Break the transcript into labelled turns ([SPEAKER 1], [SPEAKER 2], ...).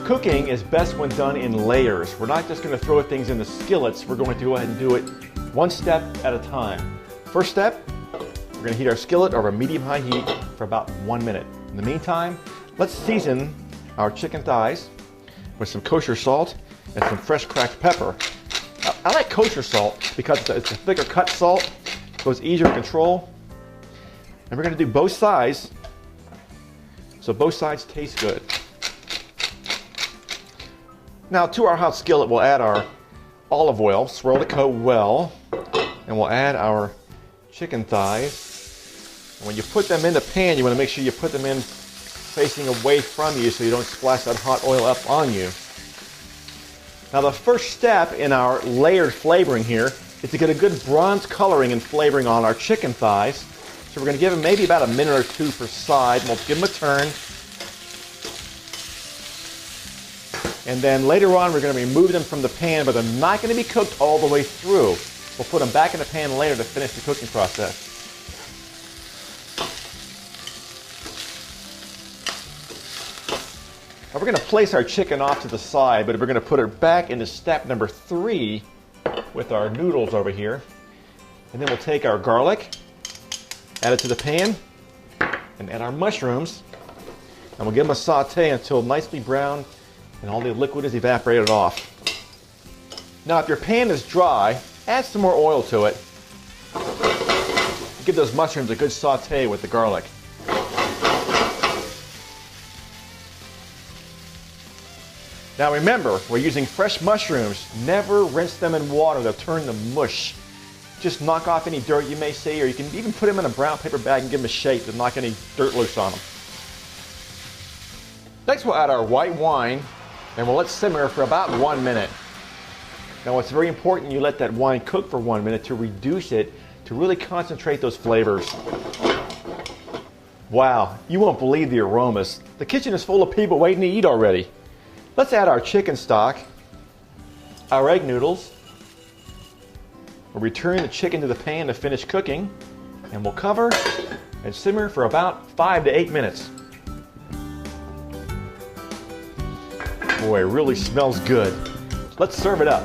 [SPEAKER 1] Cooking is best when done in layers. We're not just going to throw things in the skillets. We're going to go ahead and do it one step at a time. First step, we're going to heat our skillet over medium-high heat for about 1 minute. In the meantime, let's season our chicken thighs with some kosher salt and some fresh cracked pepper. I like kosher salt because it's a thicker cut salt, so it's easier to control. And we're going to do both sides, so both sides taste good. Now to our hot skillet, we'll add our olive oil, swirl the coat well, and we'll add our chicken thighs. And when you put them in the pan, you want to make sure you put them in facing away from you so you don't splash that hot oil up on you. Now the first step in our layered flavoring here is to get a good bronze coloring and flavoring on our chicken thighs. So we're going to give them maybe about a minute or two per side. We'll give them a turn. And then later on we're going to remove them from the pan, but they're not going to be cooked all the way through. We'll put them back in the pan later to finish the cooking process. Now we're going to place our chicken off to the side, but we're going to put it back into step number 3 with our noodles over here. And then we'll take our garlic, add it to the pan, and add our mushrooms. And we'll give them a saute until nicely brown and all the liquid is evaporated off. Now if your pan is dry, add some more oil to it. Give those mushrooms a good saute with the garlic. Now remember, we're using fresh mushrooms. Never rinse them in water, they'll turn to mush. Just knock off any dirt you may see, or you can even put them in a brown paper bag and give them a shake to knock any dirt loose on them. Next we'll add our white wine, and we'll let simmer for about 1 minute. Now it's very important you let that wine cook for 1 minute to reduce it, to really concentrate those flavors. Wow, you won't believe the aromas. The kitchen is full of people waiting to eat already. Let's add our chicken stock, our egg noodles. We'll return the chicken to the pan to finish cooking, and we'll cover and simmer for about 5 to 8 minutes. Boy, it really smells good. Let's serve it up.